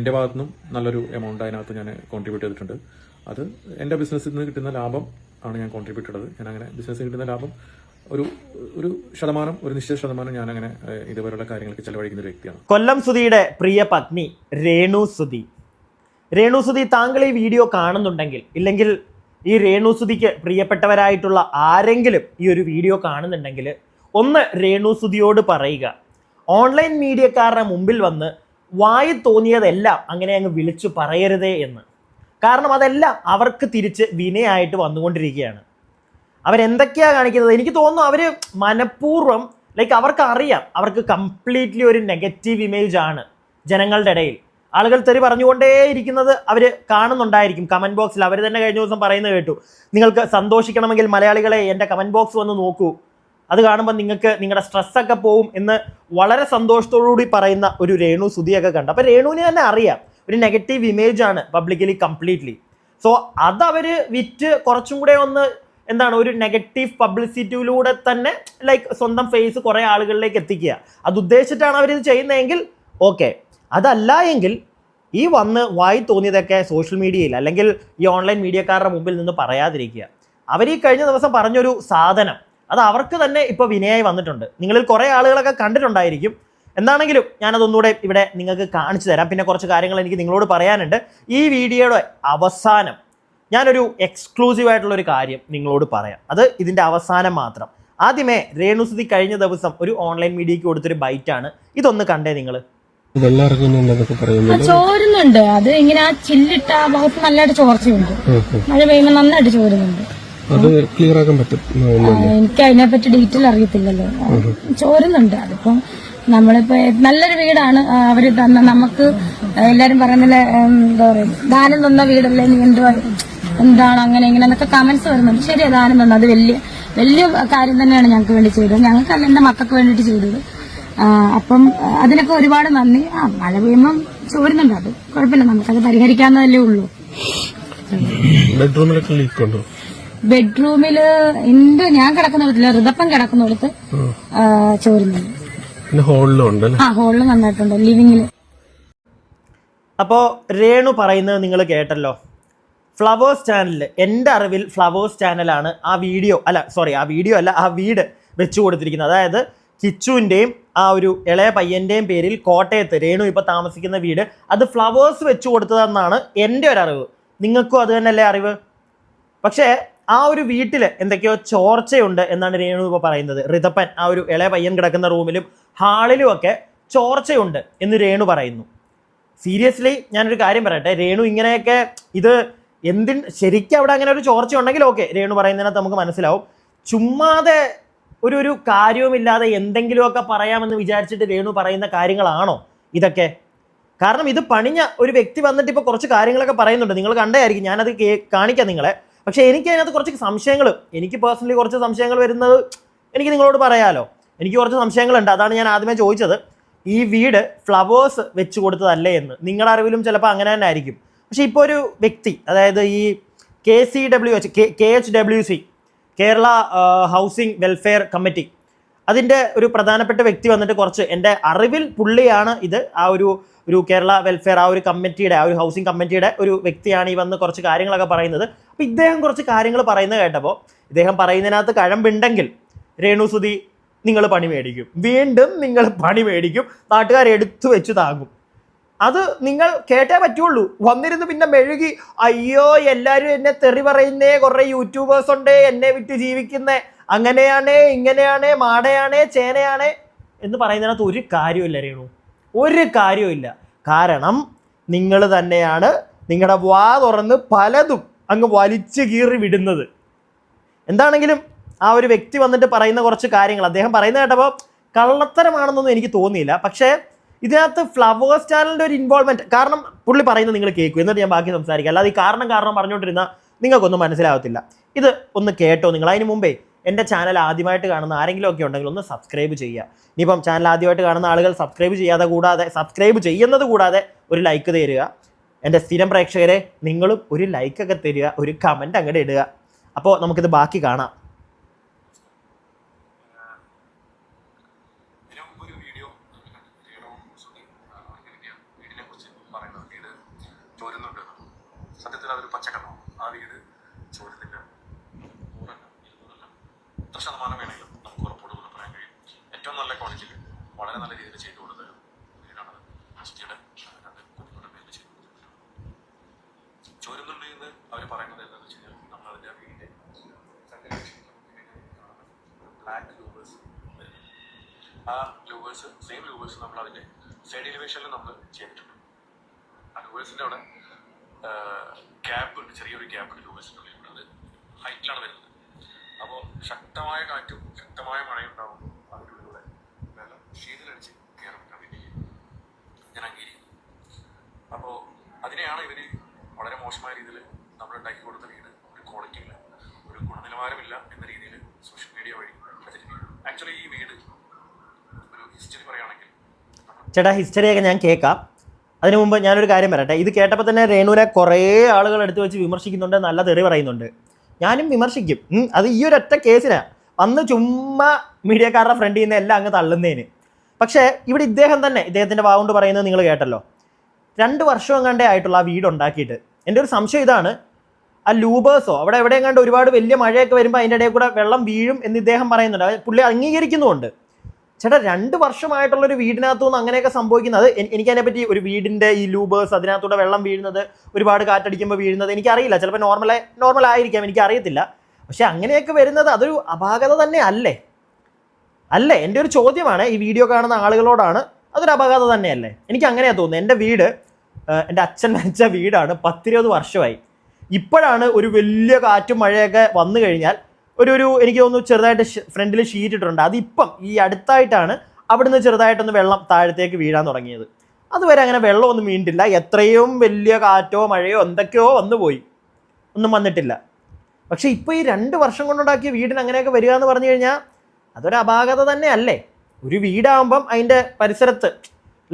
എൻ്റെ ഭാഗത്തു നിന്നും നല്ലൊരു എമൗണ്ട് അതിനകത്ത് ഞാൻ കോൺട്രിബ്യൂട്ട് ചെയ്തിട്ടുണ്ട്. അത് എൻ്റെ ബിസിനസ്സിൽ നിന്ന് കിട്ടുന്ന ലാഭം ആണ് ഞാൻ കോൺട്രിബ്യൂട്ട് ചെയ്തത്. ഞാൻ അങ്ങനെ ബിസിനസ്സിൽ കിട്ടുന്ന ലാഭം ഒരു ശതമാനം, ഒരു നിശ്ചിത ശതമാനം ഞാൻ അങ്ങനെ ഇതുപോലുള്ള കാര്യങ്ങൾക്ക് ചെലവഴിക്കുന്ന ഒരു വ്യക്തിയാണ്. കൊല്ലം സുധിയുടെ പ്രിയ പത്നി രേണു സുധി. രേണു സുധി, താങ്കൾ ഈ വീഡിയോ കാണുന്നുണ്ടെങ്കിൽ, ഇല്ലെങ്കിൽ ഈ രേണു സുധിക്ക് പ്രിയപ്പെട്ടവരായിട്ടുള്ള ആരെങ്കിലും ഈ ഒരു വീഡിയോ കാണുന്നുണ്ടെങ്കിൽ ഒന്ന് രേണു സുധിയോട് പറയുക, ഓൺലൈൻ മീഡിയക്കാരുടെ മുമ്പിൽ വന്ന് വായി തോന്നിയതെല്ലാം അങ്ങനെ അങ്ങ് വിളിച്ചു പറയരുതേ എന്ന്. കാരണം അതെല്ലാം അവർക്ക് തിരിച്ച് വിനയായിട്ട് വന്നുകൊണ്ടിരിക്കുകയാണ്. അവരെന്തൊക്കെയാണ് കാണിക്കുന്നത്? എനിക്ക് തോന്നുന്നു അവർ മനഃപൂർവ്വം, ലൈക്ക് അവർക്ക് അറിയാം, അവർക്ക് കംപ്ലീറ്റ്ലി ഒരു നെഗറ്റീവ് ഇമേജ് ആണ് ജനങ്ങളുടെ ഇടയിൽ. ആളുകൾ തെറി പറഞ്ഞുകൊണ്ടേയിരിക്കുന്നത് അവർ കാണുന്നുണ്ടായിരിക്കും കമൻറ്റ് ബോക്സിൽ. അവർ തന്നെ കഴിഞ്ഞ ദിവസം പറയുന്നത് കേട്ടു, നിങ്ങൾക്ക് സന്തോഷിക്കണമെങ്കിൽ മലയാളികളെ എൻ്റെ കമൻറ്റ് ബോക്സ് വന്ന് നോക്കൂ, അത് കാണുമ്പോൾ നിങ്ങൾക്ക് നിങ്ങളുടെ സ്ട്രെസ്സൊക്കെ പോവും എന്ന് വളരെ സന്തോഷത്തോടുകൂടി പറയുന്ന ഒരു രേണു സുധിയൊക്കെ കണ്ടു. അപ്പോൾ രേണുവിന് തന്നെ അറിയാം ഒരു നെഗറ്റീവ് ഇമേജ് ആണ് പബ്ലിക്കലി കംപ്ലീറ്റ്ലി. സോ അതവർ വിറ്റ് കുറച്ചും കൂടെ ഒന്ന് എന്താണ്, ഒരു നെഗറ്റീവ് പബ്ലിസിറ്റിയിലൂടെ തന്നെ ലൈക്ക് സ്വന്തം ഫേസ് കുറേ ആളുകളിലേക്ക് എത്തിക്കുക. അത് ഉദ്ദേശിച്ചിട്ടാണ് അവരിത് ചെയ്യുന്നതെങ്കിൽ ഓക്കെ. അതല്ല എങ്കിൽ ഈ വന്ന് വായി തോന്നിയതൊക്കെ സോഷ്യൽ മീഡിയയിൽ അല്ലെങ്കിൽ ഈ ഓൺലൈൻ മീഡിയക്കാരുടെ മുമ്പിൽ നിന്ന് പറയാതിരിക്കുക. അവർ ഈ കഴിഞ്ഞ ദിവസം പറഞ്ഞൊരു സാധനം അത് അവർക്ക് തന്നെ ഇപ്പോൾ വിനയായി വന്നിട്ടുണ്ട്. നിങ്ങളിൽ കുറേ ആളുകളൊക്കെ കണ്ടിട്ടുണ്ടായിരിക്കും. എന്താണെങ്കിലും ഞാനതൊന്നുകൂടെ ഇവിടെ നിങ്ങൾക്ക് കാണിച്ചു തരാം. പിന്നെ കുറച്ച് കാര്യങ്ങൾ എനിക്ക് നിങ്ങളോട് പറയാനുണ്ട്. ഈ വീഡിയോയുടെ അവസാനം ഞാനൊരു എക്സ്ക്ലൂസീവായിട്ടുള്ളൊരു കാര്യം നിങ്ങളോട് പറയാം. അത് ഇതിൻ്റെ അവസാനം മാത്രം. ആദ്യമേ രേണു സുധി കഴിഞ്ഞ ദിവസം ഒരു ഓൺലൈൻ മീഡിയയ്ക്ക് കൊടുത്തൊരു ബൈറ്റാണ്. ഇതൊന്ന് കണ്ടേ നിങ്ങൾ. ചോരുന്നുണ്ട്, അത് ഇങ്ങനെ ആ ചില്ലിട്ട ആ ഭാഗത്ത് നല്ലതായിട്ട് ചോർച്ചയുണ്ട്. മഴ പെയ്യുമ്പോൾ നന്നായിട്ട് ചോരുന്നുണ്ട്. അത് ക്ലിയർ ആക്കാൻ പറ്റും. എനിക്ക് അതിനെപ്പറ്റി ഡീറ്റെയിൽ അറിയത്തില്ലല്ലോ. ചോരുന്നുണ്ട്. അതിപ്പോ നമ്മളിപ്പോ നല്ലൊരു വീടാണ് അവര് തന്ന. നമുക്ക് എല്ലാരും പറയുന്നില്ല, എന്താ പറയുക, ദാനം തന്ന വീടല്ലേ, നീ എന്താണ് അങ്ങനെ ഇങ്ങനെ എന്നൊക്കെ കമന്റ്സ് വരുന്നുണ്ട്. ശരി, ദാനം തന്ന അത് വലിയ കാര്യം തന്നെയാണ് ഞങ്ങൾക്ക് വേണ്ടി ചെയ്തത്. ഞങ്ങൾക്കല്ല, എന്റെ മക്കൾക്ക് വേണ്ടിയിട്ട് ചെയ്തത്. അപ്പം അതിനൊക്കെ ഒരുപാട് നന്ദി. മഴ പെയ്യുമ്പം ചോരുന്നുണ്ട്, അത് കുഴപ്പമില്ല, നമുക്കത് പരിഹരിക്കാവുന്നതല്ലേ ഉള്ളൂ. ബെഡ്റൂമിലൊക്കെ ലീക്ക് ഉണ്ടോ? ബെഡ്റൂമില് എന്റെ ഞാൻ കിടക്കുന്നിടത്തില്ല, ഋതപ്പം കിടക്കുന്നിടത്ത് ചോരുന്നുണ്ട്. ഹോളില് നന്നായിട്ടുണ്ട്, ലിവിങ്ങില്. അപ്പോ രേണു പറയുന്നത് നിങ്ങൾ കേട്ടല്ലോ. ഫ്ലവേഴ്സ് ചാനലിൽ, എൻ്റെ അറിവിൽ ഫ്ലവേഴ്സ് ചാനലാണ് ആ വീഡിയോ അല്ല ആ വീട് വെച്ചു കൊടുത്തിരിക്കുന്നത്. അതായത് കിച്ചുവിൻ്റെയും ആ ഒരു ഇളയ പയ്യൻ്റെയും പേരിൽ കോട്ടയത്ത് രേണു ഇപ്പോൾ താമസിക്കുന്ന വീട് അത് ഫ്ലവേഴ്സ് വെച്ചു കൊടുത്തതെന്നാണ് എൻ്റെ ഒരു അറിവ്. നിങ്ങൾക്കും അത് തന്നെയല്ലേ അറിവ്? പക്ഷേ ആ ഒരു വീട്ടിൽ എന്തൊക്കെയോ ചോർച്ചയുണ്ട് എന്നാണ് രേണു ഇപ്പോൾ പറയുന്നത്. ഋതപ്പൻ, ആ ഒരു ഇളയ പയ്യൻ കിടക്കുന്ന റൂമിലും ഹാളിലും ഒക്കെ ചോർച്ചയുണ്ട് എന്ന് രേണു പറയുന്നു. സീരിയസ്ലി ഞാനൊരു കാര്യം പറയട്ടെ, രേണു ഇങ്ങനെയൊക്കെ ഇത് ശരിക്കും അവിടെ അങ്ങനെ ഒരു ചോർച്ച ഉണ്ടെങ്കിൽ ഓക്കെ, രേണു പറയുന്നതിനകത്ത് നമുക്ക് മനസ്സിലാവും. ചുമ്മാതെ ഒരു കാര്യവുമില്ലാതെ എന്തെങ്കിലുമൊക്കെ പറയാമെന്ന് വിചാരിച്ചിട്ട് രേണു പറയുന്ന കാര്യങ്ങളാണോ ഇതൊക്കെ? കാരണം ഇത് പണിഞ്ഞ ഒരു വ്യക്തി വന്നിട്ട് ഇപ്പോൾ കുറച്ച് കാര്യങ്ങളൊക്കെ പറയുന്നുണ്ട്. നിങ്ങൾ കണ്ടായിരിക്കും, ഞാനത് കാണിക്കാം നിങ്ങളെ. പക്ഷേ എനിക്ക് അതിനകത്ത് കുറച്ച് സംശയങ്ങൾ, എനിക്ക് പേഴ്സണലി കുറച്ച് സംശയങ്ങൾ വരുന്നത് എനിക്ക് നിങ്ങളോട് പറയാമല്ലോ. എനിക്ക് കുറച്ച് സംശയങ്ങളുണ്ട്. അതാണ് ഞാൻ ആദ്യമേ ചോദിച്ചത്, ഈ വീട് ഫ്ലവേഴ്സ് വെച്ച് കൊടുത്തതല്ലേ എന്ന്. നിങ്ങളുടെ അറിവിലും ചിലപ്പോൾ അങ്ങനെ തന്നെ ആയിരിക്കും. പക്ഷേ ഇപ്പോൾ ഒരു വ്യക്തി, അതായത് ഈ KHWC Kerala housing welfare committee, അതിൻ്റെ ഒരു പ്രധാനപ്പെട്ട വ്യക്തി വന്നിട്ട് കുറച്ച്, എൻ്റെ അറിവിൽ പുള്ളിയാണ് ഇത്, ആ ഒരു കേരള വെൽഫെയർ ആ ഒരു കമ്മിറ്റിയുടെ, ആ ഒരു ഹൗസിംഗ് കമ്മിറ്റിയുടെ ഒരു വ്യക്തിയാണ് ഈ വന്ന് കുറച്ച് കാര്യങ്ങളൊക്കെ പറയുന്നത്. അപ്പോൾ ഇദ്ദേഹം കുറച്ച് കാര്യങ്ങൾ പറയുന്നത് കേട്ടപ്പോൾ, ഇദ്ദേഹം പറയുന്നതിനകത്ത് കഴമ്പുണ്ടെങ്കിൽ രേണു സുധി നിങ്ങൾ പണി മേടിക്കും, വീണ്ടും നിങ്ങൾ പണി മേടിക്കും, നാട്ടുകാർ എടുത്തു വെച്ച് താങ്ങും. അത് നിങ്ങൾ കേട്ടേ പറ്റുള്ളൂ. വന്നിരുന്ന് പിന്നെ മെഴുകി, അയ്യോ എല്ലാവരും എന്നെ തെറി പറയുന്നേ, കുറേ യൂട്യൂബേഴ്സ് ഉണ്ട് എന്നെ വിറ്റ് ജീവിക്കുന്നേ, അങ്ങനെയാണേ ഇങ്ങനെയാണേ മാടയാണേ ചേനയാണേ എന്ന് പറയുന്നതിനകത്ത് ഒരു കാര്യമില്ല രേണു, ഒരു കാര്യമില്ല. കാരണം നിങ്ങൾ തന്നെയാണ് നിങ്ങളുടെ വാ തുറന്ന് പലതും അങ്ങ് വലിച്ചു കീറി വിടുന്നത്. എന്താണെങ്കിലും ആ ഒരു വ്യക്തി വന്നിട്ട് പറയുന്ന കുറച്ച് കാര്യങ്ങൾ അദ്ദേഹം പറയുന്നത് കേട്ടപ്പോൾ കള്ളത്തരമാണെന്നൊന്നും എനിക്ക് തോന്നിയില്ല. പക്ഷേ ഇതിനകത്ത് ഫ്ലവേഴ്സ് ചാനലിൻ്റെ ഒരു ഇൻവോൾവ്മെൻറ്റ്, കാരണം പുള്ളി പറയുന്നത് നിങ്ങൾ കേൾക്കും, എന്നിട്ട് ഞാൻ ബാക്കി സംസാരിക്കാം. അല്ലാതെ ഈ കാരണം പറഞ്ഞുകൊണ്ടിരുന്നാൽ നിങ്ങൾക്കൊന്നും മനസ്സിലാവത്തില്ല. ഇത് ഒന്ന് കേട്ടോ നിങ്ങൾ. അതിന് മുമ്പേ എൻ്റെ ചാനൽ ആദ്യമായിട്ട് കാണുന്ന ആരെങ്കിലും ഒക്കെ ഉണ്ടെങ്കിൽ ഒന്ന് സബ്സ്ക്രൈബ് ചെയ്യുക. ഇനിയിപ്പം ചാനൽ ആദ്യമായിട്ട് കാണുന്ന ആളുകൾ സബ്സ്ക്രൈബ് ചെയ്യുന്നത് കൂടാതെ ഒരു ലൈക്ക് തരിക. എൻ്റെ സ്ഥിരം പ്രേക്ഷകരെ നിങ്ങളും ഒരു ലൈക്കൊക്കെ തരിക, ഒരു കമൻറ്റ് അങ്ങോട്ട് ഇടുക. അപ്പോൾ നമുക്കിത് ബാക്കി കാണാം. ഒരു വീഡിയോ വീടിനെ കുറിച്ച് പറയുന്നത് ചോരുന്നുണ്ട്. സത്യത്തിൽ അതൊരു പച്ചക്കള്ളമാണ്. ആ വീട് ചോരുന്നില്ല. 100 200 എത്ര ശതമാനം വേണമെങ്കിലും നമുക്ക് ഉറപ്പോടുകൂടെ പറയാൻ കഴിയും. ഏറ്റവും നല്ല ക്വാളിറ്റിയിൽ വളരെ നല്ല രീതിയിൽ ചെയ്തു കൊടുത്ത വീടാണ് സുധിയുടെ 2 കുഞ്ഞുങ്ങളുടെ പേരിൽ ചെയ്തു കൊടുത്തിട്ടുണ്ട്. ചോരുന്നുണ്ട് എന്ന് അവർ പറയുന്നത് എന്താണെന്ന് വെച്ച് കഴിഞ്ഞാൽ നമ്മൾ അതിൻ്റെ വീടിൻ്റെ ബ്ലാക്ക് ലൂവേഴ്സ്, ആ ലൂവേഴ്സ് സെയിം ലൂവേഴ്സ് നമ്മൾ അതിൻ്റെ സൈഡ് എലിവേഷനിൽ നമ്മൾ ചെയ്തിട്ടുണ്ട്. ആ ലൂവേഴ്സിൻ്റെ അവിടെ ഗ്യാപ്പ് ഉണ്ട്, ചെറിയൊരു ഗ്യാപ്പ് ഉണ്ട് ലൂവേഴ്സിൻ്റെ ഉള്ളിൽ. അത് ഹൈറ്റിലാണ് വരുന്നത്. അപ്പോൾ ശക്തമായ കാറ്റും ശക്തമായ മഴയും ഉണ്ടാകുമ്പോൾ അതിൻ്റെ ഉള്ളിലൂടെ വെള്ളം ഷീറ്റിലടിച്ച് കയറാൻ വേണ്ടി ഞാൻ അംഗീകരിക്കുന്നു. അപ്പോൾ അതിനെയാണ് ഇവർ വളരെ മോശമായ രീതിയിൽ നമ്മൾ ഉണ്ടാക്കി കൊടുത്ത വീട് ഒരു ക്വാളിറ്റി ഇല്ല, ഒരു ഗുണനിലവാരമില്ല എന്ന രീതിയിൽ സോഷ്യൽ മീഡിയ വഴി പ്രചരിപ്പിക്കുന്നു. ആക്ച്വലി ഈ വീട് ഒരു ഹിസ്റ്ററി പറയുകയാണെങ്കിൽ ചേട്ടാ, ഹിസ്റ്ററിയൊക്കെ ഞാൻ കേൾക്കാം. അതിനു മുമ്പ് ഞാനൊരു കാര്യം പറയട്ടെ. ഇത് കേട്ടപ്പോൾ തന്നെ രേണുവിനെ കുറേ ആളുകൾ എടുത്ത് വെച്ച് വിമർശിക്കുന്നുണ്ട്, നല്ല തെറി പറയുന്നുണ്ട്. ഞാനും വിമർശിക്കും. അത് ഈ ഒരു ഒറ്റ കേസിനാണ് വന്ന് ചുമ്മാ മീഡിയക്കാരുടെ ഫ്രണ്ടിൽ നിന്ന് എല്ലാം അങ്ങ് തള്ളുന്നതിന്. പക്ഷേ ഇവിടെ ഇദ്ദേഹം തന്നെ ഇദ്ദേഹത്തിൻ്റെ വാഗുകൊണ്ട് പറയുന്നത് നിങ്ങൾ കേട്ടല്ലോ. 2 വർഷം എങ്ങാണ്ടേ ആയിട്ടുള്ള ആ വീട് ഉണ്ടാക്കിയിട്ട്. എൻ്റെ ഒരു സംശയം ഇതാണ്, ആ ലൂബേഴ്സോ അവിടെ എവിടെ എങ്ങാണ്ട് ഒരുപാട് വലിയ മഴയൊക്കെ വരുമ്പോൾ അതിൻ്റെ ഇടയിൽ കൂടെ വെള്ളം വീഴും എന്ന് ഇദ്ദേഹം പറയുന്നുണ്ട്. പുള്ളി അംഗീകരിക്കുന്നുമുണ്ട്. ചേട്ടാ, 2 വർഷമായിട്ടുള്ളൊരു വീടിനകത്തുനിന്ന് അങ്ങനെയൊക്കെ സംഭവിക്കുന്നത്, എനിക്കതിനെപ്പറ്റി ഒരു വീടിൻ്റെ ഈ ലൂബേഴ്സ് അതിനകത്തൂടെ വെള്ളം വീഴുന്നത്, ഒരുപാട് കാറ്റടിക്കുമ്പോൾ വീഴുന്നത് എനിക്കറിയില്ല. ചിലപ്പോൾ നോർമലായിരിക്കാം, എനിക്കറിയത്തില്ല. പക്ഷെ അങ്ങനെയൊക്കെ വരുന്നത് അതൊരു അപാകത തന്നെ അല്ലേ? എൻ്റെ ഒരു ചോദ്യമാണ് ഈ വീഡിയോ കാണുന്ന ആളുകളോടാണ്. അതൊരു അപാകത തന്നെയല്ലേ? എനിക്ക് അങ്ങനെയാണ് തോന്നുന്നത്. എൻ്റെ വീട് എൻ്റെ അച്ഛൻ വെച്ച വീടാണ്. 10-20 വർഷമായി. ഇപ്പോഴാണ് ഒരു വലിയ കാറ്റും മഴയൊക്കെ വന്നു കഴിഞ്ഞാൽ എനിക്ക് തോന്നുന്നു ചെറുതായിട്ട് ഫ്രണ്ടിൽ ഷീറ്റ് ഇട്ടിട്ടുണ്ട്. അതിപ്പം ഈ അടുത്തായിട്ടാണ് അവിടുന്ന് ചെറുതായിട്ടൊന്ന് വെള്ളം താഴത്തേക്ക് വീഴാൻ തുടങ്ങിയത്. അതുവരെ അങ്ങനെ വെള്ളമൊന്നും വീണിട്ടില്ല. എത്രയും വലിയ കാറ്റോ മഴയോ എന്തൊക്കെയോ വന്നു പോയി, ഒന്നും വന്നിട്ടില്ല. പക്ഷേ ഇപ്പോൾ ഈ 2 വർഷം കൊണ്ടുണ്ടാക്കിയ വീടിന് അങ്ങനെയൊക്കെ വരിക എന്ന് പറഞ്ഞു കഴിഞ്ഞാൽ അതൊരു അപാകത തന്നെ അല്ലേ? ഒരു വീടാകുമ്പം അതിൻ്റെ പരിസരത്ത്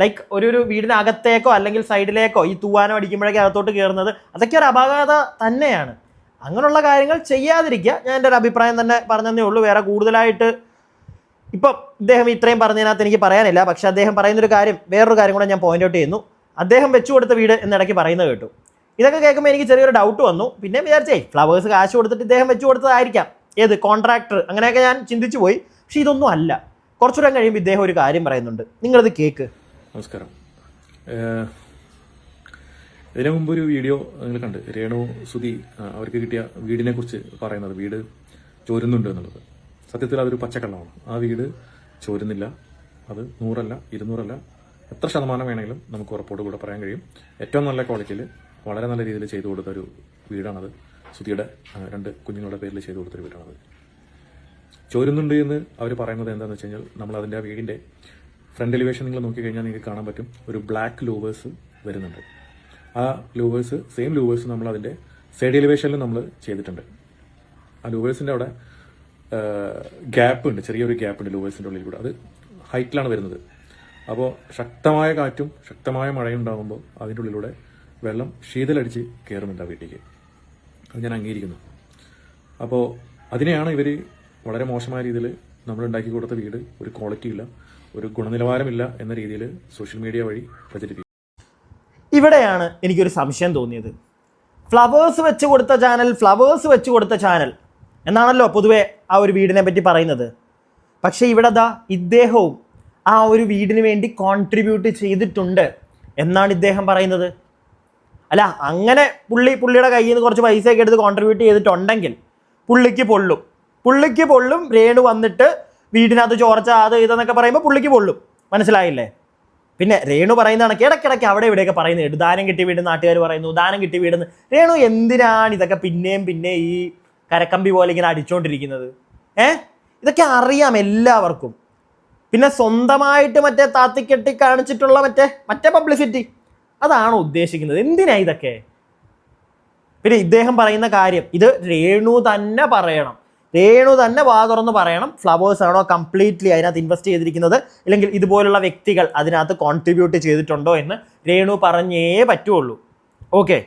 ലൈക്ക് ഒരു വീടിനകത്തേക്കോ അല്ലെങ്കിൽ സൈഡിലേക്കോ ഈ തൂവാനോ അടിക്കുമ്പോഴേക്കും അകത്തോട്ട് കയറുന്നത്, അതൊക്കെ ഒരു അപാകത തന്നെയാണ്. അങ്ങനെയുള്ള കാര്യങ്ങൾ ചെയ്യാതിരിക്കുക. ഞാൻ എൻ്റെ ഒരു അഭിപ്രായം തന്നെ പറഞ്ഞതേ ഉള്ളൂ. വേറെ കൂടുതലായിട്ട് ഇപ്പം ഇദ്ദേഹം ഇത്രയും പറഞ്ഞതിനകത്ത് എനിക്ക് പറയാനില്ല. പക്ഷെ അദ്ദേഹം പറയുന്നൊരു കാര്യം, വേറൊരു കാര്യം കൂടെ ഞാൻ പോയിന്റ് ഔട്ട് ചെയ്യുന്നു. അദ്ദേഹം വെച്ചു കൊടുത്ത വീട് എന്നിടയ്ക്ക് പറയുന്നത് കേട്ടു. ഇതൊക്കെ കേൾക്കുമ്പോൾ എനിക്ക് ചെറിയൊരു ഡൗട്ട് വന്നു. പിന്നെ വിചാരിച്ചേ ഫ്ലവേഴ്സ് കാശ് കൊടുത്തിട്ട് ഇദ്ദേഹം വെച്ചു കൊടുത്തതായിരിക്കാം, ഏത് കോൺട്രാക്ടർ, അങ്ങനെയൊക്കെ ഞാൻ ചിന്തിച്ചു പോയി. പക്ഷെ ഇതൊന്നും അല്ല. കുറച്ചുകൂടെ കഴിയുമ്പോൾ ഇദ്ദേഹം ഒരു കാര്യം പറയുന്നുണ്ട്, നിങ്ങളിത് കേക്ക്. നമസ്കാരം. ഇതിനു മുമ്പ് ഒരു വീഡിയോ നിങ്ങൾ കണ്ട്, രേണു സുധി അവർക്ക് കിട്ടിയ വീടിനെ കുറിച്ച് പറയുന്നത്, വീട് ചോരുന്നുണ്ട് എന്നുള്ളത്. സത്യത്തിൽ അതൊരു പച്ചക്കള്ളമാണ്. ആ വീട് ചോരുന്നില്ല. അത് 100 200 എത്ര ശതമാനം വേണമെങ്കിലും നമുക്ക് ഉറപ്പോട് കൂടെ പറയാൻ കഴിയും. ഏറ്റവും നല്ല ക്വാളിറ്റിയിൽ വളരെ നല്ല രീതിയിൽ ചെയ്തു കൊടുത്തൊരു വീടാണത്. സുധിയുടെ 2 കുഞ്ഞുങ്ങളുടെ പേരിൽ ചെയ്തു കൊടുത്തൊരു വീടാണത്. ചോരുന്നുണ്ട് എന്ന് അവർ പറയുന്നത് എന്താണെന്ന് വെച്ച് കഴിഞ്ഞാൽ, നമ്മൾ അതിൻ്റെ ആ വീടിൻ്റെ ഫ്രണ്ട് എലിവേഷൻ നിങ്ങൾ നോക്കിക്കഴിഞ്ഞാൽ നിങ്ങൾക്ക് കാണാൻ പറ്റും, ഒരു ബ്ലാക്ക് ലൂവേഴ്സ് വരുന്നുണ്ട്. ആ ലൂവേഴ്സ് സെയിം ലൂവേഴ്സ് നമ്മൾ അതിൻ്റെ സൈഡ് എലിവേഷനിൽ നമ്മൾ ചെയ്തിട്ടുണ്ട്. ആ ലൂവേഴ്സിൻ്റെ അവിടെ ഗ്യാപ്പ് ഉണ്ട്, ചെറിയൊരു ഗ്യാപ്പ് ഉണ്ട് ലൂവേഴ്സിൻ്റെ ഉള്ളിൽ കൂടെ. അത് ഹൈറ്റിലാണ് വരുന്നത്. അപ്പോൾ ശക്തമായ കാറ്റും ശക്തമായ മഴയും ഉണ്ടാകുമ്പോൾ അതിൻ്റെ ഉള്ളിലൂടെ വെള്ളം ശീതലടിച്ച് കയറുന്നുണ്ട് ആ വീട്ടിലേക്ക്. അത് ഞാൻ അംഗീകരിക്കുന്നു. അപ്പോൾ അതിനെയാണ് ഇവർ വളരെ മോശമായ രീതിയിൽ നമ്മൾ ഉണ്ടാക്കി കൊടുത്ത വീട് ഒരു ക്വാളിറ്റി ഇല്ല, ഒരു ഗുണനിലവാരമില്ല എന്ന രീതിയിൽ സോഷ്യൽ മീഡിയ വഴി പ്രചരിപ്പിക്കും. ഇവിടെയാണ് എനിക്കൊരു സംശയം തോന്നിയത്. ഫ്ലവേഴ്സ് വെച്ച് കൊടുത്ത ചാനൽ എന്നാണല്ലോ പൊതുവെ ആ ഒരു വീടിനെ പറ്റി പറയുന്നത്. പക്ഷേ ഇവിടെ ഇദ്ദേഹവും ആ ഒരു വീടിന് വേണ്ടി കോൺട്രിബ്യൂട്ട് ചെയ്തിട്ടുണ്ട് എന്നാണ് ഇദ്ദേഹം പറയുന്നത്. അല്ല, അങ്ങനെ പുള്ളിയുടെ കയ്യിൽ നിന്ന് കുറച്ച് പൈസയൊക്കെ എടുത്ത് കോൺട്രിബ്യൂട്ട് ചെയ്തിട്ടുണ്ടെങ്കിൽ പുള്ളിക്ക് പൊള്ളും. രേണു വന്നിട്ട് വീടിനകത്ത് ചോർച്ച അത് ഇതെന്നൊക്കെ പറയുമ്പോൾ പുള്ളിക്ക് പൊള്ളും. മനസ്സിലായില്ലേ? പിന്നെ രേണു പറയുന്നതാണ് ഇടയ്ക്കിടയ്ക്ക് അവിടെ ഇവിടെയൊക്കെ പറയുന്നത്, ദാനം കിട്ടിയ വീട് നാട്ടുകാർ പറയുന്നു, ദാനം കിട്ടിയ വീടെന്ന്. രേണു എന്തിനാണ് ഇതൊക്കെ പിന്നെ ഈ കരക്കമ്പി പോലെ ഇങ്ങനെ അടിച്ചുകൊണ്ടിരിക്കുന്നത്? ഇതൊക്കെ അറിയാം എല്ലാവർക്കും. പിന്നെ സ്വന്തമായിട്ട് മറ്റേ താത്തിക്കെട്ടി കാണിച്ചിട്ടുള്ള മറ്റേ പബ്ലിസിറ്റി, അതാണോ ഉദ്ദേശിക്കുന്നത്? എന്തിനാ ഇതൊക്കെ? പിന്നെ ഇദ്ദേഹം പറയുന്ന കാര്യം, ഇത് രേണു തന്നെ പറയണം, രേണു തന്നെ വാ തുറന്ന് പറയണം. ഫ്ലവേഴ്സ് ആണോ കംപ്ലീറ്റ്ലി അതിനകത്ത് ഇൻവെസ്റ്റ് ചെയ്തിരിക്കുന്നത്, അല്ലെങ്കിൽ ഇതുപോലുള്ള വ്യക്തികൾ അതിനകത്ത് കോൺട്രിബ്യൂട്ട് ചെയ്തിട്ടുണ്ടോ എന്ന് രേണു പറഞ്ഞേ പറ്റുള്ളൂ. ഓക്കെ,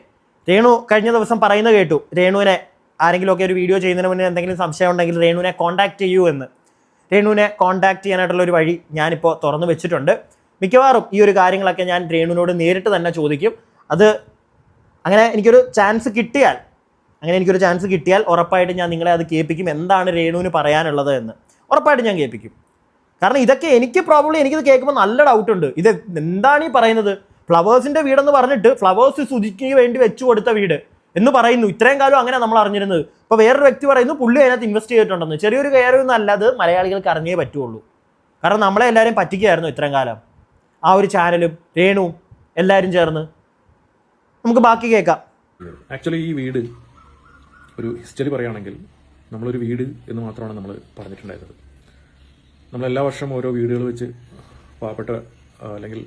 രേണു കഴിഞ്ഞ ദിവസം പറയുന്നത് കേട്ടു, രേണുവിനെ ആരെങ്കിലുമൊക്കെ ഒരു വീഡിയോ ചെയ്യുന്നതിന് മുന്നേ എന്തെങ്കിലും സംശയം ഉണ്ടെങ്കിൽ രേണുവിനെ കോൺടാക്ട് ചെയ്യൂ എന്ന്. രേണുവിനെ കോൺടാക്ട് ചെയ്യാനായിട്ടുള്ള ഒരു വഴി ഞാനിപ്പോൾ തുറന്നു വെച്ചിട്ടുണ്ട്. മിക്കവാറും ഈ ഒരു കാര്യങ്ങളൊക്കെ ഞാൻ രേണുവിനോട് നേരിട്ട് തന്നെ ചോദിക്കും. അത് അങ്ങനെ എനിക്കൊരു ചാൻസ് കിട്ടിയാൽ ഉറപ്പായിട്ടും ഞാൻ നിങ്ങളെ അത് കേൾപ്പിക്കും, എന്താണ് രേണുവിന് പറയാനുള്ളത് എന്ന് ഉറപ്പായിട്ടും ഞാൻ കേൾപ്പിക്കും. കാരണം ഇതൊക്കെ എനിക്കിത് കേൾക്കുമ്പോൾ നല്ല ഡൗട്ട് ഉണ്ട്. ഇത് എന്താണ് ഈ പറയുന്നത്? ഫ്ലവേഴ്സിൻ്റെ വീടെന്ന് പറഞ്ഞിട്ട് ഫ്ലവേഴ്സ് സുജിക്ക് വേണ്ടി വെച്ചു കൊടുത്ത വീട് എന്ന് പറയുന്നു. ഇത്രയും കാലം അങ്ങനെ നമ്മൾ അറിഞ്ഞിരുന്നത്. ഇപ്പോൾ വേറൊരു വ്യക്തി പറയുന്നു പുള്ളി അതിനകത്ത് ഇൻവെസ്റ്റ് ചെയ്തിട്ടുണ്ടെന്ന്. ചെറിയൊരു കാര്യമൊന്നും അല്ലാതെ മലയാളികൾക്ക് അറിഞ്ഞേ പറ്റുള്ളൂ. കാരണം നമ്മളെ എല്ലാവരും പറ്റിക്കുകയായിരുന്നു ഇത്രയും കാലം, ആ ഒരു ചാനലും രേണുവും എല്ലാവരും ചേർന്ന്. നമുക്ക് ബാക്കി കേൾക്കാം. ആക്ച്വലി ഈ വീട് ഒരു ഹിസ്റ്ററി പറയുകയാണെങ്കിൽ നമ്മളൊരു വീട് എന്ന് മാത്രമാണ് നമ്മൾ പറഞ്ഞിട്ടുണ്ടായിരുന്നത്. നമ്മളെല്ലാ വർഷവും ഓരോ വീടുകൾ വെച്ച് പാവപ്പെട്ട അല്ലെങ്കിൽ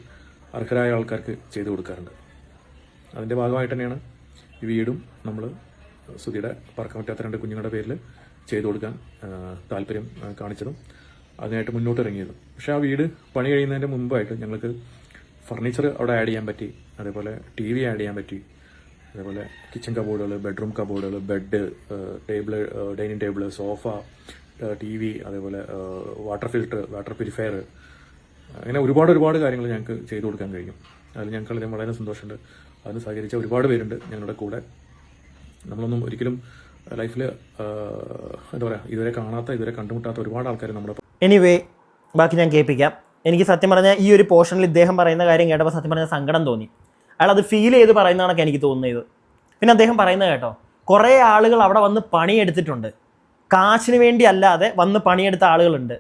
അർഹരായ ആൾക്കാർക്ക് ചെയ്തു കൊടുക്കാറുണ്ട്. അതിൻ്റെ ഭാഗമായിട്ട് തന്നെയാണ് ഈ വീടും നമ്മൾ സുധിയുടെ പറക്കാൻ പറ്റാത്ത 2 കുഞ്ഞുങ്ങളുടെ പേരിൽ ചെയ്തു കൊടുക്കാൻ താല്പര്യം കാണിച്ചതും അതിനായിട്ട് മുന്നോട്ട് ഇറങ്ങിയതും. പക്ഷേ ആ വീട് പണി കഴിയുന്നതിൻ്റെ മുമ്പായിട്ട് ഞങ്ങൾക്ക് ഫർണിച്ചർ അവിടെ ആഡ് ചെയ്യാൻ പറ്റി, അതേപോലെ TV ആഡ് ചെയ്യാൻ പറ്റി, അതേപോലെ കിച്ചൺ കബോർഡുകൾ, ബെഡ്റൂം കബോർഡുകൾ, bed, table, dining table, sofa, TV, അതേപോലെ വാട്ടർ ഫിൽറ്റർ, വാട്ടർ പ്യൂരിഫയർ, അങ്ങനെ ഒരുപാട് കാര്യങ്ങൾ ഞങ്ങൾക്ക് ചെയ്തു കൊടുക്കാൻ കഴിയും. അതിൽ ഞങ്ങൾക്ക് വളരെ സന്തോഷമുണ്ട്. അതിന് സഹകരിച്ച ഒരുപാട് പേരുണ്ട് ഞങ്ങളുടെ കൂടെ. നമ്മളൊന്നും ഒരിക്കലും ലൈഫിൽ എന്താ പറയുക, ഇതുവരെ കണ്ടുമുട്ടാത്ത ഒരുപാട് ആൾക്കാർ നമ്മുടെ. എനിവേ ബാക്കി ഞാൻ കേൾപ്പിക്കാം. എനിക്ക് സത്യം പറഞ്ഞാൽ ഈ ഒരു പോർഷനിൽ ഇദ്ദേഹം പറയുന്ന കാര്യം കേട്ടപ്പോൾ സത്യം പറഞ്ഞാൽ സങ്കടം തോന്നി. അയാൾ അത് ഫീൽ ചെയ്ത് പറയുന്നതാണൊക്കെ എനിക്ക് തോന്നുന്നത്. പിന്നെ അദ്ദേഹം പറയുന്നത് കേട്ടോ, കുറേ ആളുകൾ അവിടെ വന്ന് പണിയെടുത്തിട്ടുണ്ട്, കാശിന് വേണ്ടി അല്ലാതെ വന്ന് പണിയെടുത്ത ആളുകളുണ്ട്.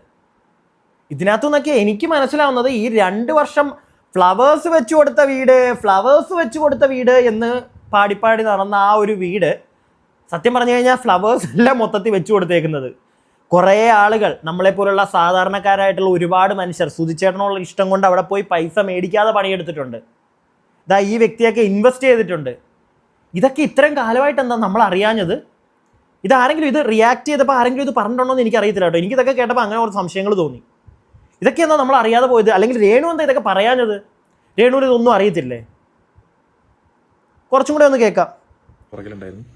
ഇതിനകത്തു നിന്നൊക്കെ എനിക്ക് മനസ്സിലാവുന്നത് ഈ 2 വർഷം ഫ്ലവേഴ്സ് വെച്ച് കൊടുത്ത വീട് എന്ന് പാടിപ്പാടി നടന്ന ആ ഒരു വീട് സത്യം പറഞ്ഞു കഴിഞ്ഞാൽ ഫ്ലവേഴ്സ് എല്ലാം മൊത്തത്തിൽ വെച്ച് കൊടുത്തേക്കുന്നത്. കുറേ ആളുകൾ, നമ്മളെപ്പോലുള്ള സാധാരണക്കാരായിട്ടുള്ള ഒരുപാട് മനുഷ്യർ സുധിച്ചേട്ടനുള്ള ഇഷ്ടം കൊണ്ട് അവിടെ പോയി പൈസ മേടിക്കാതെ പണിയെടുത്തിട്ടുണ്ട്. ഇതാ ഈ വ്യക്തിയൊക്കെ ഇൻവെസ്റ്റ് ചെയ്തിട്ടുണ്ട്. ഇതൊക്കെ ഇത്രയും കാലമായിട്ട് എന്താ നമ്മൾ അറിയാഞ്ഞത്? ഇതാരെങ്കിലും ഇത് റിയാക്ട് ചെയ്തപ്പോൾ ആരെങ്കിലും ഇത് പറഞ്ഞിട്ടുണ്ടോ എന്ന് എനിക്കറിയത്തില്ല കേട്ടോ. എനിക്കിതൊക്കെ കേട്ടപ്പോൾ അങ്ങനെ കുറച്ച് സംശയങ്ങൾ തോന്നി. ഇതൊക്കെ എന്താ നമ്മൾ അറിയാതെ പോയത്? അല്ലെങ്കിൽ രേണു എന്താ ഇതൊക്കെ പറയാഞ്ഞത്? രേണുവിന് ഇതൊന്നും അറിയത്തില്ലേ? കുറച്ചും കൂടെ ഒന്ന് കേൾക്കാം. പുറകിലുണ്ടായിരുന്നു.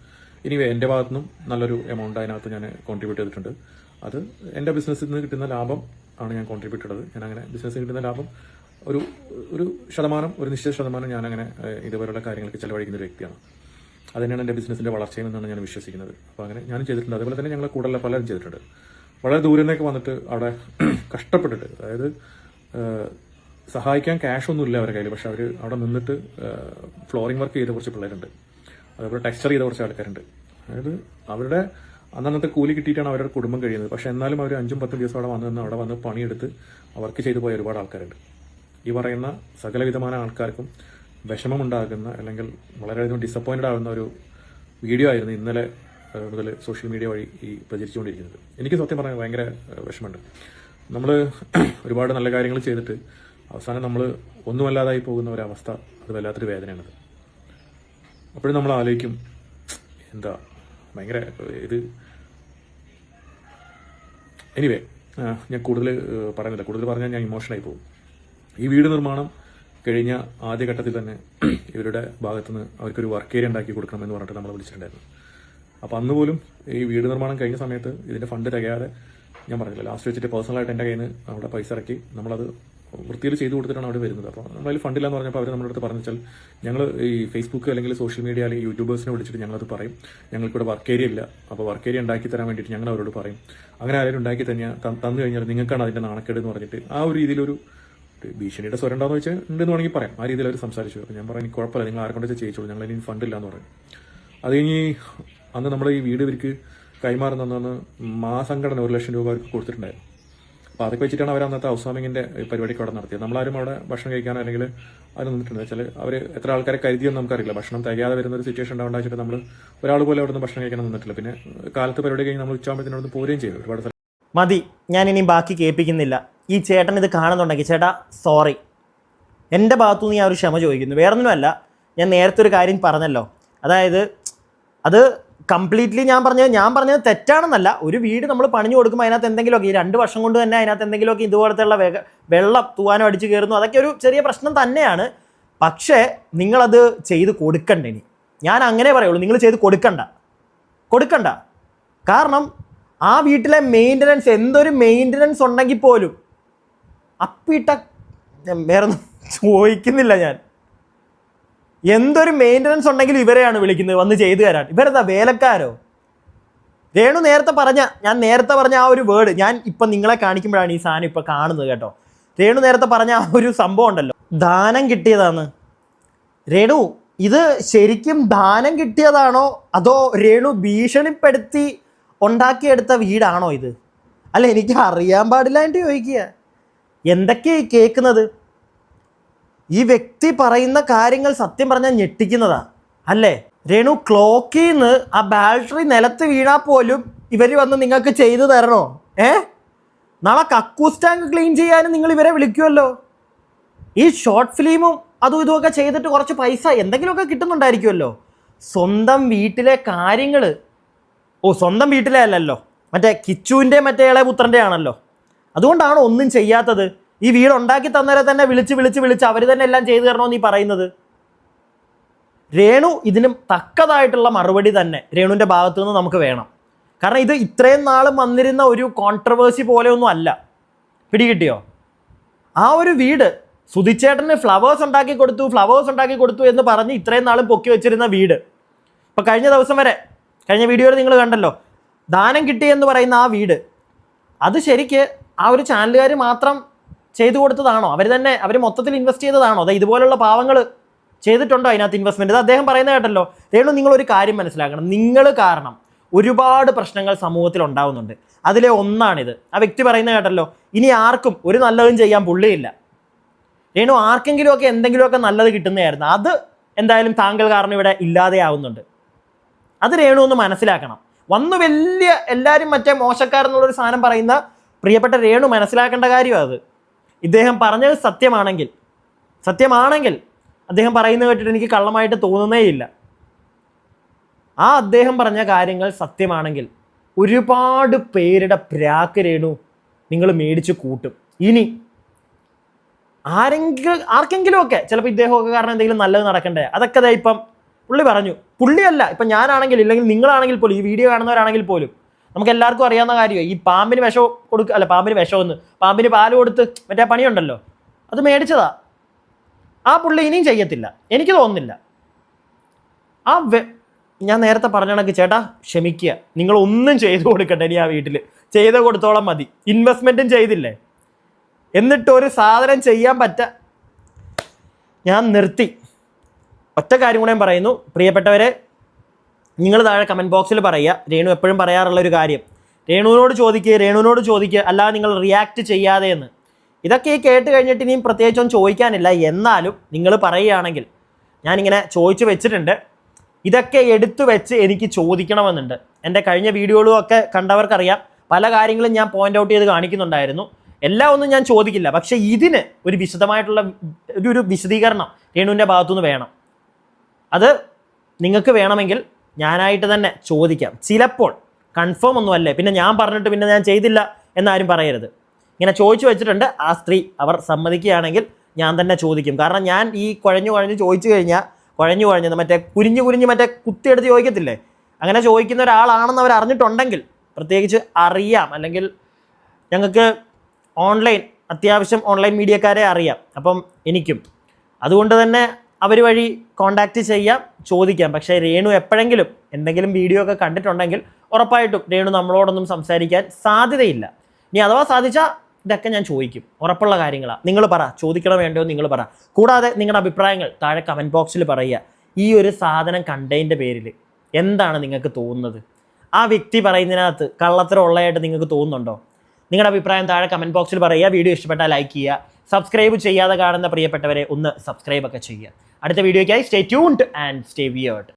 ഇനി എൻ്റെ ഭാഗത്തുനിന്നും നല്ലൊരു എമൗണ്ട് അതിനകത്ത് ഞാൻ കോൺട്രിബ്യൂട്ട് ചെയ്തിട്ടുണ്ട്. അത് എൻ്റെ ബിസിനസ്സിൽ നിന്ന് കിട്ടുന്ന ലാഭം ആണ് ഞാൻ കോൺട്രിബ്യൂട്ട് ചെയ്തത്. ഞാനങ്ങനെ ബിസിനസ്സിൽ കിട്ടുന്ന ലാഭം ഒരു ശതമാനം, ഒരു നിശ്ചിത ശതമാനം ഞാനങ്ങനെ ഇതുപോലുള്ള കാര്യങ്ങൾക്ക് ചിലവഴിക്കുന്ന ഒരു വ്യക്തിയാണ്. അത് തന്നെയാണ് എൻ്റെ ബിസിനസ്സിൻ്റെ വളർച്ചയിൽ നിന്നാണ് ഞാൻ വിശ്വസിക്കുന്നത്. അപ്പോൾ അങ്ങനെ ഞാനും ചെയ്തിട്ടുണ്ട്. അതേപോലെ തന്നെ ഞങ്ങൾ കൂടുതൽ പലരും ചെയ്തിട്ടുണ്ട്. വളരെ ദൂരെ നിന്നൊക്കെ വന്നിട്ട് അവിടെ കഷ്ടപ്പെട്ടിട്ട്, അതായത് സഹായിക്കാൻ ക്യാഷൊന്നുമില്ല അവരുടെ കയ്യിൽ, പക്ഷെ അവർ അവിടെ നിന്നിട്ട് ഫ്ലോറിംഗ് വർക്ക് ചെയ്ത കുറച്ച് പിള്ളേരുണ്ട്, അതേപോലെ ടെക്സ്ചർ ചെയ്ത കുറച്ച് ആൾക്കാരുണ്ട്. അതായത് അവരുടെ അന്നത്തെ കൂലി കിട്ടിയിട്ടാണ് അവരുടെ കുടുംബം കഴിയുന്നത്. പക്ഷെ എന്നാലും അവർ 5-10 ദിവസം അവിടെ വന്ന് പണിയെടുത്ത് വർക്ക് ചെയ്തു പോയ ഒരുപാട് ആൾക്കാരുണ്ട്. ഈ പറയുന്ന സകലവിധമായ ആൾക്കാർക്കും വിഷമമുണ്ടാകുന്ന അല്ലെങ്കിൽ വളരെയധികം ഡിസപ്പോയിൻറ്റഡ് ആകുന്ന ഒരു വീഡിയോ ആയിരുന്നു ഇന്നലെ മുതൽ സോഷ്യൽ മീഡിയ വഴി ഈ പ്രചരിച്ചുകൊണ്ടിരിക്കുന്നത്. എനിക്ക് സത്യം പറഞ്ഞാൽ ഭയങ്കര വിഷമമുണ്ട്. നമ്മൾ ഒരുപാട് നല്ല കാര്യങ്ങൾ ചെയ്തിട്ട് അവസാനം നമ്മൾ ഒന്നുമല്ലാതായി പോകുന്ന ഒരവസ്ഥ, അത് വല്ലാത്തൊരു വേദനയാണത്. അപ്പോഴും നമ്മൾ ആലോചിക്കും, എന്താ ഭയങ്കര ഇത്. എനിവേ ഞാൻ കൂടുതൽ പറഞ്ഞാൽ ഞാൻ ഇമോഷണലായി പോകും. ഈ വീട് നിർമ്മാണം കഴിഞ്ഞ ആദ്യഘട്ടത്തിൽ തന്നെ ഇവരുടെ ഭാഗത്തുനിന്ന് അവർക്കൊരു വർക്ക് ഏരിയ ഉണ്ടാക്കി കൊടുക്കണമെന്ന് പറഞ്ഞിട്ട് നമ്മൾ വിളിച്ചിട്ടുണ്ടായിരുന്നു. അപ്പോൾ അന്ന് പോലും ഈ വീട് നിർമ്മാണം കഴിഞ്ഞ സമയത്ത് ഇതിൻ്റെ ഫണ്ട് തികയാതെ, ഞാൻ പറഞ്ഞില്ല, ലാസ്റ്റ് വെച്ചിട്ട് പേഴ്സണലായിട്ട് എൻ്റെ കയ്യിൽ നിന്ന് അവിടെ പൈസ ഇറക്കി നമ്മളത് വൃത്തിയിൽ ചെയ്തു കൊടുത്തിട്ടാണ് അവിടെ വരുന്നത്. അപ്പോൾ നമ്മളതിൽ ഫണ്ടില്ലാന്ന് പറഞ്ഞപ്പോൾ അവർ നമ്മുടെ അടുത്ത് പറഞ്ഞു വെച്ചാൽ, ഞങ്ങൾ ഈ ഫേസ്ബുക്ക് അല്ലെങ്കിൽ സോഷ്യൽ മീഡിയ അല്ലെങ്കിൽ യൂട്യൂബേഴ്സിനെ വിളിച്ചിട്ട് ഞങ്ങളത് പറയും, ഞങ്ങൾക്കിവിടെ വർക്ക് ഏരിയ ഇല്ല, അപ്പോൾ വർക്ക് ഏരിയ ഉണ്ടാക്കി തരാൻ വേണ്ടിയിട്ട് ഞങ്ങൾ അവരോട് പറയും. അങ്ങനെ ആരെങ്കിലും ഉണ്ടാക്കി തന്നു കഴിഞ്ഞാൽ നിങ്ങൾക്കാണ് അതിൻ്റെ നാണക്കേട് എന്ന് പറഞ്ഞിട്ട് ആ ഒരു രീതിയിലൊരു ഭീഷണിയുടെ സ്വരം ഉണ്ടാകുന്ന വെച്ചാൽ ഉണ്ടെന്ന് വേണമെങ്കിൽ പറയാം. ആ രീതിയിൽ അവർ സംസാരിച്ചു. അപ്പോൾ ഞാൻ പറഞ്ഞു, കുഴപ്പമില്ല, നിങ്ങൾ ആരെക്കൊണ്ട് ചെയ്യിച്ചോളൂ, ഞങ്ങൾ ഇനി ഫണ്ടില്ല എന്ന് പറയും. അത് കഴിഞ്ഞ് അന്ന് നമ്മൾ ഈ വീട് ഇവർക്ക് കൈമാറുന്നതെന്ന് മാസംഘടന 1 ലക്ഷം രൂപ അവർക്ക് കൊടുത്തിട്ടുണ്ടായിരുന്നു. അപ്പോൾ അതൊക്കെ വെച്ചിട്ടാണ് അവർ അന്നത്തെ ഹൗസ് വാമിങ്ങിൻ്റെ പരിപാടിക്ക് അവിടെ നടത്തിയത്. നമ്മളാരും അവിടെ ഭക്ഷണം കഴിക്കാനോ അല്ലെങ്കിൽ അത് നിന്നിട്ടുണ്ട് വെച്ചാൽ അവർ എത്ര ആൾക്കാരെ കരുതിയെന്ന് നമുക്കറിയില്ല. ഭക്ഷണം തികയാതെ വരുന്ന ഒരു സിറ്റുവേഷൻ ഉണ്ടാവേണ്ട വെച്ചിട്ട് നമ്മൾ ഒരാൾ പോലെ അവിടെ നിന്ന് ഭക്ഷണം കഴിക്കാൻ നിന്നിട്ടില്ല. പിന്നെ കാലത്ത് പരിപാടി കഴിഞ്ഞ് നമ്മൾ ഉച്ചയാകുമ്പോഴത്തേനും അവിടെ നിന്ന് പോരുകയും ചെയ്തു. ഒരുപാട് മതി, ഞാൻ ഇനി ബാക്കി കേൾപ്പിക്കുന്നില്ല. ഈ ചേട്ടൻ ഇത് കാണുന്നുണ്ടെങ്കിൽ ചേട്ടാ സോറി, എൻ്റെ ഭാഗത്തുനിന്ന് ഞാൻ ഒരു ക്ഷമ ചോദിക്കുന്നു. വേറൊന്നുമല്ല, ഞാൻ നേരത്തെ ഒരു കാര്യം പറഞ്ഞല്ലോ, അതായത് അത് കംപ്ലീറ്റ്ലി ഞാൻ പറഞ്ഞത് തെറ്റാണെന്നല്ല. ഒരു വീട് നമ്മൾ പണിഞ്ഞു കൊടുക്കുമ്പോൾ അതിനകത്ത് എന്തെങ്കിലുമൊക്കെ ഈ 2 വർഷം കൊണ്ട് തന്നെ അതിനകത്ത് എന്തെങ്കിലുമൊക്കെ ഇതുപോലത്തെയുള്ള വെള്ളം തൂവാനും അടിച്ച് കയറുന്നു, അതൊക്കെ ഒരു ചെറിയ പ്രശ്നം തന്നെയാണ്. പക്ഷേ നിങ്ങളത് ചെയ്ത് കൊടുക്കണ്ട. ഇനി ഞാൻ അങ്ങനെ പറയുള്ളൂ, നിങ്ങൾ ചെയ്ത് കൊടുക്കണ്ട. കാരണം ആ വീട്ടിലെ മെയിൻ്റനൻസ്, എന്തൊരു മെയിൻ്റനൻസ് ഉണ്ടെങ്കിൽ പോലും വേറൊന്നും ചോദിക്കുന്നില്ല ഞാൻ. എന്തൊരു മെയിൻ്റനൻസ് ഉണ്ടെങ്കിലും ഇവരെയാണ് വിളിക്കുന്നത് വന്ന് ചെയ്തു തരാൻ. ഇവരെന്താ വേലക്കാരോ? രേണു ഞാൻ നേരത്തെ പറഞ്ഞ ആ ഒരു വേർഡ് ഞാൻ ഇപ്പം നിങ്ങളെ കാണിക്കുമ്പോഴാണ് ഈ സാധനം ഇപ്പം കാണുന്നത് കേട്ടോ. രേണു നേരത്തെ പറഞ്ഞ ആ ഒരു സംഭവം ഉണ്ടല്ലോ, ദാനം കിട്ടിയതാണ്. രേണു ഇത് ശരിക്കും ദാനം കിട്ടിയതാണോ അതോ രേണു ഭീഷണിപ്പെടുത്തി ഉണ്ടാക്കിയെടുത്ത വീടാണോ ഇത്? അല്ല, എനിക്ക് അറിയാൻ പാടില്ലാണ്ട് ചോദിക്കുക. എന്തൊക്കെയാണ് കേൾക്കുന്നത്? ഈ വ്യക്തി പറയുന്ന കാര്യങ്ങൾ സത്യം പറഞ്ഞാൽ ഞെട്ടിക്കുന്നതാ അല്ലേ? രേണു ക്ലോക്കിൽ നിന്ന് ആ ബാറ്ററി നിലത്ത് വീണാൽ പോലും ഇവർ വന്ന് നിങ്ങൾക്ക് ചെയ്തു തരണോ? നാളെ കക്കൂസ് ടാങ്ക് ക്ലീൻ ചെയ്യാനും നിങ്ങൾ ഇവരെ വിളിക്കുമല്ലോ. ഈ ഷോർട്ട് ഫിലിമും അതും ഇതുമൊക്കെ ചെയ്തിട്ട് കുറച്ച് പൈസ എന്തെങ്കിലുമൊക്കെ കിട്ടുന്നുണ്ടായിരിക്കുമല്ലോ. സ്വന്തം വീട്ടിലെ കാര്യങ്ങൾ, സ്വന്തം വീട്ടിലെ അല്ലല്ലോ, മറ്റേ കിച്ചുവിൻ്റെ മറ്റേ ഇളയപുത്രൻ്റെ ആണല്ലോ. അതുകൊണ്ടാണ് ഒന്നും ചെയ്യാത്തത്. ഈ വീട് ഉണ്ടാക്കി തന്നവരെ തന്നെ വിളിച്ച് അവർ തന്നെ എല്ലാം ചെയ്തു തരണമെന്ന് ഈ പറയുന്നത്. രേണു ഇതിനും തക്കതായിട്ടുള്ള മറുപടി തന്നെ രേണുവിൻ്റെ ഭാഗത്തു നിന്ന് നമുക്ക് വേണം. കാരണം ഇത് ഇത്രയും നാളും വന്നിരുന്ന ഒരു കോൺട്രവേഴ്സി പോലെയൊന്നും അല്ല. പിടികിട്ടിയോ? ആ ഒരു വീട് സുധിച്ചേട്ടന് ഫ്ലവേഴ്സ് ഉണ്ടാക്കി കൊടുത്തു എന്ന് പറഞ്ഞ് ഇത്രയും നാളും പൊക്കി വെച്ചിരുന്ന വീട്, ഇപ്പം കഴിഞ്ഞ വീഡിയോയിൽ നിങ്ങൾ കണ്ടല്ലോ, ദാനം കിട്ടിയെന്ന് പറയുന്ന ആ വീട്, അത് ശരിക്ക് ആ ഒരു ചാനലുകാർ മാത്രം ചെയ്തു കൊടുത്തതാണോ? അവർ മൊത്തത്തിൽ ഇൻവെസ്റ്റ് ചെയ്തതാണോ? അതായത് ഇതുപോലുള്ള പാവങ്ങൾ ചെയ്തിട്ടുണ്ടോ അതിനകത്ത് ഇൻവെസ്റ്റ്മെൻറ്റ്? ഇത് അദ്ദേഹം പറയുന്നത് കേട്ടല്ലോ. രേണു, നിങ്ങളൊരു കാര്യം മനസ്സിലാക്കണം. നിങ്ങൾ കാരണം ഒരുപാട് പ്രശ്നങ്ങൾ സമൂഹത്തിൽ ഉണ്ടാവുന്നുണ്ട്. അതിലെ ഒന്നാണിത്. ആ വ്യക്തി പറയുന്നത് കേട്ടല്ലോ, ഇനി ആർക്കും ഒരു നല്ലതും ചെയ്യാൻ പുള്ളിയില്ല. രേണു, ആർക്കെങ്കിലുമൊക്കെ എന്തെങ്കിലുമൊക്കെ നല്ലത് കിട്ടുന്നതായിരുന്നു. അത് എന്തായാലും താങ്കൾ കാരണം ഇവിടെ ഇല്ലാതെ ആവുന്നുണ്ട്. അത് രേണു ഒന്ന് മനസ്സിലാക്കണം. വന്നു വലിയ എല്ലാവരും മറ്റേ മോശക്കാരെന്നുള്ളൊരു സാധനം പറയുന്ന പ്രിയപ്പെട്ട രേണു മനസ്സിലാക്കേണ്ട കാര്യമാണ് അത്. ഇദ്ദേഹം പറഞ്ഞത് സത്യമാണെങ്കിൽ അദ്ദേഹം പറയുന്നത് കേട്ടിട്ട് എനിക്ക് കള്ളമായിട്ട് തോന്നുന്നേയില്ല. ആ അദ്ദേഹം പറഞ്ഞ കാര്യങ്ങൾ സത്യമാണെങ്കിൽ ഒരുപാട് പേരുടെ പ്രാക്ക് രേണു നിങ്ങൾ മേടിച്ച് കൂട്ടും. ഇനി ആർക്കെങ്കിലുമൊക്കെ ചിലപ്പോൾ ഇദ്ദേഹമൊക്കെ കാരണം എന്തെങ്കിലും നല്ലത് നടക്കണ്ടേ, അതൊക്കെ ഇപ്പം പുള്ളി പറഞ്ഞു. പുള്ളിയല്ല, ഇപ്പം ഞാനാണെങ്കിൽ ഇല്ലെങ്കിൽ നിങ്ങളാണെങ്കിൽ പോലും, ഈ വീഡിയോ കാണുന്നവരാണെങ്കിൽ പോലും, നമുക്ക് എല്ലാവർക്കും അറിയാവുന്ന കാര്യമാണ്. ഈ പാമ്പിന് പാമ്പിന് പാല് കൊടുത്ത് മറ്റേ പണിയുണ്ടല്ലോ, അത് മേടിച്ചതാ. ആ പുള്ളി ഇനിയും ചെയ്യത്തില്ല, എനിക്ക് തോന്നുന്നില്ല. ഞാൻ നേരത്തെ പറഞ്ഞ കണക്ക് ചേട്ടാ ക്ഷമിക്കുക, നിങ്ങളൊന്നും ചെയ്തു കൊടുക്കട്ടെ. ഇനി ആ വീട്ടിൽ ചെയ്ത് കൊടുത്തോളം മതി. ഇൻവെസ്റ്റ്മെൻറ്റും ചെയ്തില്ലേ, എന്നിട്ട് ഒരു സാധനം ചെയ്യാൻ ഞാൻ നിർത്തി. ഒറ്റ കാര്യം കൂടെ പറയുന്നു, പ്രിയപ്പെട്ടവരെ, നിങ്ങൾ താഴെ കമൻറ്റ് ബോക്സിൽ പറയുക. രേണു എപ്പോഴും പറയാറുള്ളൊരു കാര്യം, രേണുവിനോട് ചോദിക്കുക, അല്ലാതെ നിങ്ങൾ റിയാക്ട് ചെയ്യാതെ എന്ന്. ഇതൊക്കെ കേട്ട് കഴിഞ്ഞിട്ട് ഇനിയും പ്രത്യേകിച്ചൊന്നും ചോദിക്കാനില്ല. എന്നാലും നിങ്ങൾ പറയുകയാണെങ്കിൽ, ഞാനിങ്ങനെ ചോദിച്ചു വെച്ചിട്ടുണ്ട്, ഇതൊക്കെ എടുത്തു വെച്ച് എനിക്ക് ചോദിക്കണമെന്നുണ്ട്. എൻ്റെ കഴിഞ്ഞ വീഡിയോകളൊക്കെ കണ്ടവർക്കറിയാം, പല കാര്യങ്ങളും ഞാൻ പോയിൻ്റ് ഔട്ട് ചെയ്ത് കാണിക്കുന്നുണ്ടായിരുന്നു. എല്ലാം ഒന്നും ഞാൻ ചോദിക്കില്ല, പക്ഷേ ഇതിന് ഒരു വിശദമായിട്ടുള്ള ഒരു വിശദീകരണം രേണുവിൻ്റെ ഭാഗത്തുനിന്ന് വേണം. അത് നിങ്ങൾക്ക് വേണമെങ്കിൽ ഞാനായിട്ട് തന്നെ ചോദിക്കാം. ചിലപ്പോൾ കൺഫേം ഒന്നുമല്ലേ, പിന്നെ ഞാൻ പറഞ്ഞിട്ട് പിന്നെ ഞാൻ ചെയ്തില്ല എന്നാരും പറയരുത്. ഇങ്ങനെ ചോദിച്ചു വെച്ചിട്ടുണ്ട്. ആ സ്ത്രീ അവർ സമ്മതിക്കുകയാണെങ്കിൽ ഞാൻ തന്നെ ചോദിക്കും. കാരണം ഞാൻ ഈ കുഴഞ്ഞു ചോദിച്ചു കഴിഞ്ഞാൽ കുഴഞ്ഞത് മറ്റേ കുരിഞ്ഞ് മറ്റേ കുത്തിയെടുത്ത് ചോദിക്കത്തില്ലേ, അങ്ങനെ ചോദിക്കുന്ന ഒരാളാണെന്ന് അവർ അറിഞ്ഞിട്ടുണ്ടെങ്കിൽ, പ്രത്യേകിച്ച് അറിയാം, അല്ലെങ്കിൽ ഞങ്ങൾക്ക് അത്യാവശ്യം ഓൺലൈൻ മീഡിയക്കാരെ അറിയാം. അപ്പം എനിക്കും അതുകൊണ്ട് തന്നെ അവർ വഴി കോണ്ടാക്റ്റ് ചെയ്യാം, ചോദിക്കാം. പക്ഷേ രേണു എപ്പോഴെങ്കിലും എന്തെങ്കിലും വീഡിയോ ഒക്കെ കണ്ടിട്ടുണ്ടെങ്കിൽ ഉറപ്പായിട്ടും രേണു നമ്മളോടൊന്നും സംസാരിക്കാൻ സാധ്യതയില്ല. ഇനി അഥവാ സാധിച്ചാൽ ഇതൊക്കെ ഞാൻ ചോദിക്കും, ഉറപ്പുള്ള കാര്യങ്ങളാണ്. നിങ്ങൾ പറ, ചോദിക്കണോ വേണ്ടോ നിങ്ങൾ പറ. കൂടാതെ നിങ്ങളുടെ അഭിപ്രായങ്ങൾ താഴെ കമൻറ്റ് ബോക്സിൽ പറയുക. ഈ ഒരു സാധനം കണ്ടതിൻ്റെ പേരിൽ എന്താണ് നിങ്ങൾക്ക് തോന്നുന്നത്? ആ വ്യക്തി പറയുന്നതിനകത്ത് കള്ളത്തരം ഉള്ളതായിട്ട് നിങ്ങൾക്ക് തോന്നുന്നുണ്ടോ? നിങ്ങളുടെ അഭിപ്രായം താഴെ കമൻറ്റ് ബോക്സിൽ പറയുക. വീഡിയോ ഇഷ്ടപ്പെട്ടാൽ ലൈക്ക് ചെയ്യുക. സബ്സ്ക്രൈബ് ചെയ്യാതെ കാണുന്ന പ്രിയപ്പെട്ടവരെ ഒന്ന് സബ്സ്ക്രൈബ് ഒക്കെ ചെയ്യുക. അടുത്ത വീഡിയോയ്ക്കായി stay tuned and stay weird.